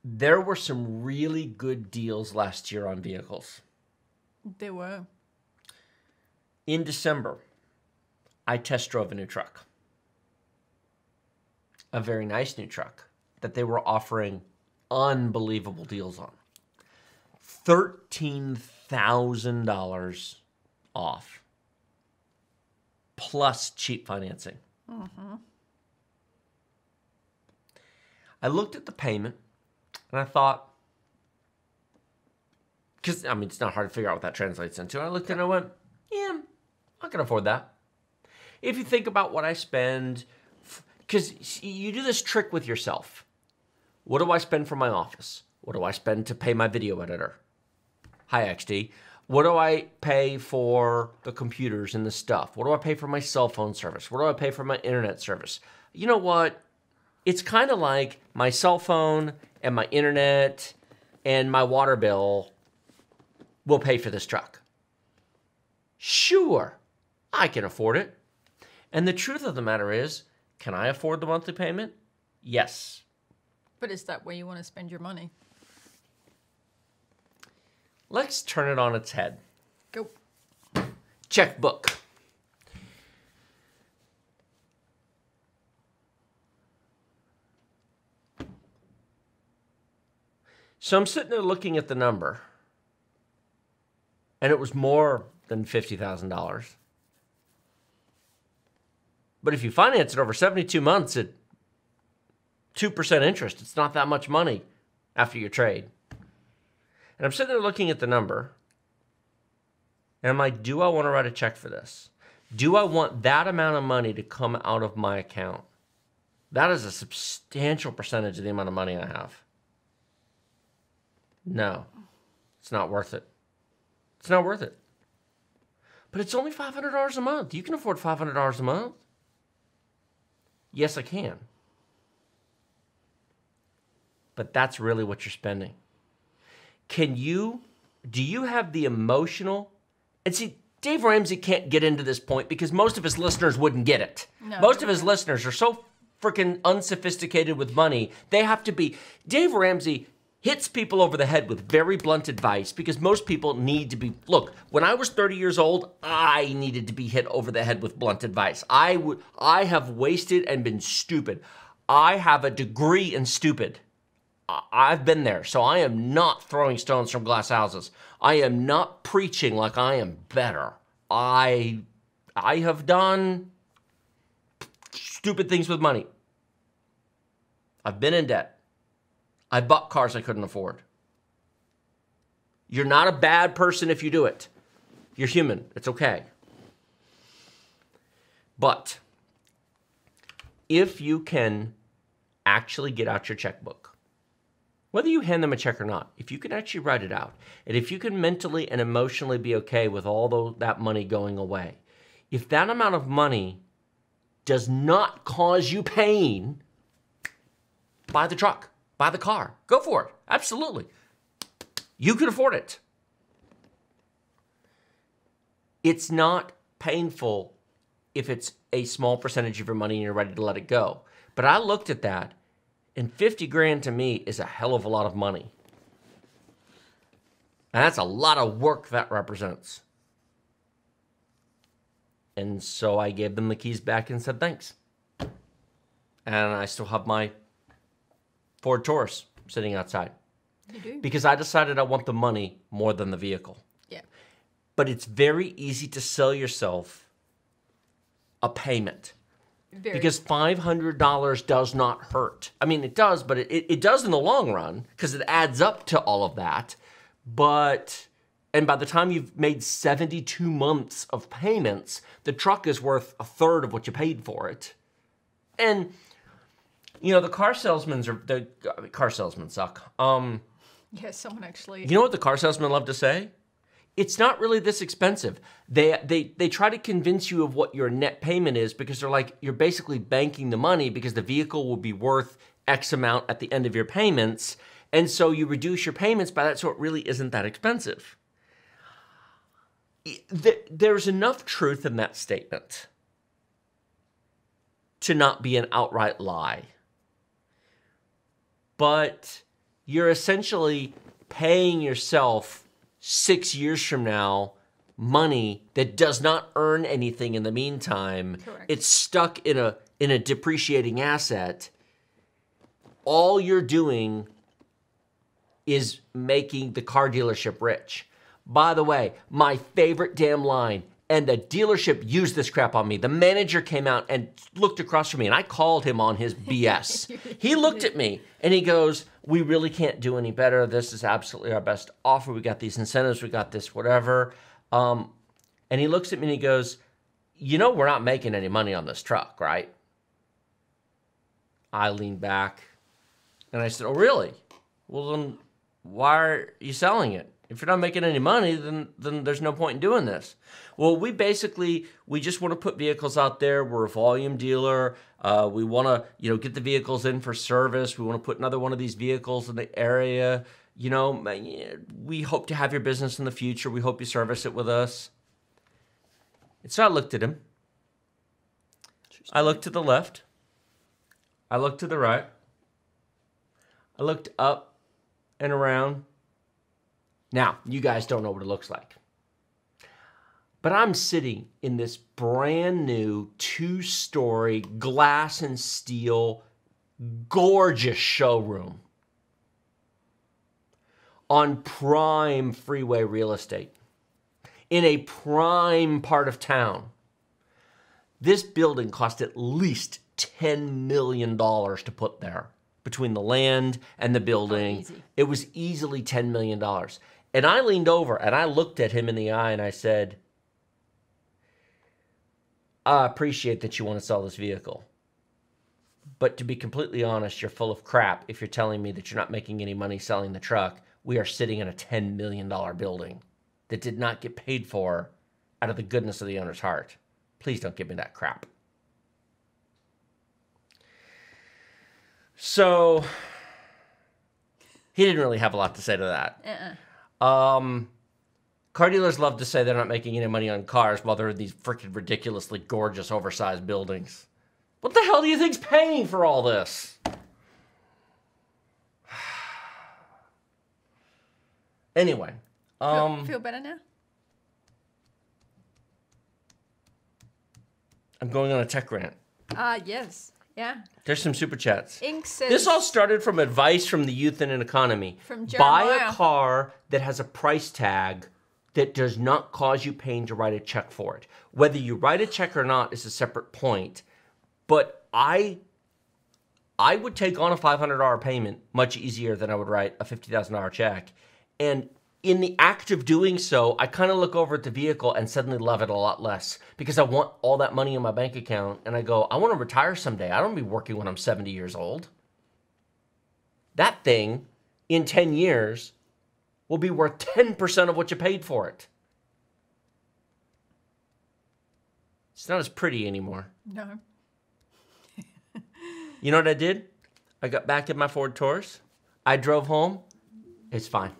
There were some really good deals last year on vehicles. There were. In December, I test drove a new truck. A very nice new truck that they were offering unbelievable deals on. $13,000 off. Plus cheap financing. Mm-hmm. I looked at the payment and I thought, because, I mean, it's not hard to figure out what that translates into. I looked and I went, yeah, I can afford that. If you think about what I spend, because you do this trick with yourself. What do I spend for my office? What do I spend to pay my video editor? Hi, XD. What do I pay for the computers and the stuff? What do I pay for my cell phone service? What do I pay for my internet service? You know what? It's kind of like my cell phone and my internet and my water bill will pay for this truck. Sure, I can afford it. And the truth of the matter is, can I afford the monthly payment? Yes. But is that where you want to spend your money? Let's turn it on its head. Go. Checkbook. So I'm sitting there looking at the number, and it was more than $50,000. But if you finance it over 72 months at 2% interest, it's not that much money after your trade. And I'm sitting there looking at the number, and I'm like, do I want to write a check for this? Do I want that amount of money to come out of my account? That is a substantial percentage of the amount of money I have. No, it's not worth it. It's not worth it. But it's only $500 a month. You can afford $500 a month. Yes, I can. But that's really what you're spending. Do you have the emotional, and see, Dave Ramsey can't get into this point because most of his listeners wouldn't get it. No, most of his listeners are so freaking unsophisticated with money. They have to be, Dave Ramsey hits people over the head with very blunt advice because most people need to be, look, when I was 30 years old, I needed to be hit over the head with blunt advice. I have wasted and been stupid. I have a degree in stupid. I've been there, so I am not throwing stones from glass houses. I am not preaching like I am better. I have done stupid things with money. I've been in debt. I bought cars I couldn't afford. You're not a bad person if you do it. You're human. It's okay. But if you can actually get out your checkbook, whether you hand them a check or not, if you can actually write it out, and if you can mentally and emotionally be okay with all that money going away, if that amount of money does not cause you pain, buy the truck, buy the car, go for it. Absolutely. You can afford it. It's not painful if it's a small percentage of your money and you're ready to let it go. But I looked at that, and 50 grand to me is a hell of a lot of money. And that's a lot of work that represents. And so I gave them the keys back and said thanks. And I still have my Ford Taurus sitting outside. You do? Because I decided I want the money more than the vehicle. Yeah. But it's very easy to sell yourself a payment. Because $500 does not hurt. I mean, it does, but it does in the long run because it adds up to all of that. And by the time you've made 72 months of payments, the truck is worth a third of what you paid for it. And, you know, the car salesmen suck. Yeah, someone actually. You know what the car salesmen love to say? It's not really this expensive. They try to convince you of what your net payment is because they're like, you're basically banking the money because the vehicle will be worth X amount at the end of your payments. And so you reduce your payments by that, so it really isn't that expensive. There's enough truth in that statement to not be an outright lie. But you're essentially paying yourself 6 years from now money that does not earn anything in the meantime. Correct. It's stuck in a depreciating asset. All you're doing is making the car dealership rich. By the way, my favorite damn line, and the dealership used this crap on me. The manager came out and looked across from me, and I called him on his BS. He looked at me, and he goes, we really can't do any better. This is absolutely our best offer. We got these incentives. We got this whatever. And he looks at me, and he goes, you know we're not making any money on this truck, right? I leaned back, and I said, oh, really? Well, then why are you selling it? If you're not making any money, then there's no point in doing this. Well, we just want to put vehicles out there. We're a volume dealer. We want to, get the vehicles in for service. We want to put another one of these vehicles in the area. We hope to have your business in the future. We hope you service it with us. And so I looked at him. I looked to the left. I looked to the right. I looked up and around. Now, you guys don't know what it looks like. But I'm sitting in this brand new 2-story glass and steel, gorgeous showroom on prime freeway real estate in a prime part of town. This building cost at least $10 million to put there between the land and the building. It was easily $10 million. And I leaned over and I looked at him in the eye and I said, I appreciate that you want to sell this vehicle. But to be completely honest, you're full of crap if you're telling me that you're not making any money selling the truck. We are sitting in a $10 million building that did not get paid for out of the goodness of the owner's heart. Please don't give me that crap. So he didn't really have a lot to say to that. Car dealers love to say they're not making any money on cars while they're in these freaking ridiculously gorgeous, oversized buildings. What the hell do you think's paying for all this? Anyway. Feel better now? I'm going on a tech rant. Yes. Yeah. There's some super chats. Ink says, this all started from advice from the youth in an economy. From Jeremiah. Buy a car that has a price tag that does not cause you pain to write a check for it. Whether you write a check or not is a separate point. But I would take on a $500 payment much easier than I would write a $50,000 check. And in the act of doing so, I kind of look over at the vehicle and suddenly love it a lot less because I want all that money in my bank account. And I go, I want to retire someday. I don't want to be working when I'm 70 years old. That thing, in 10 years, will be worth 10% of what you paid for it. It's not as pretty anymore. No. You know what I did? I got back in my Ford Taurus. I drove home. It's fine.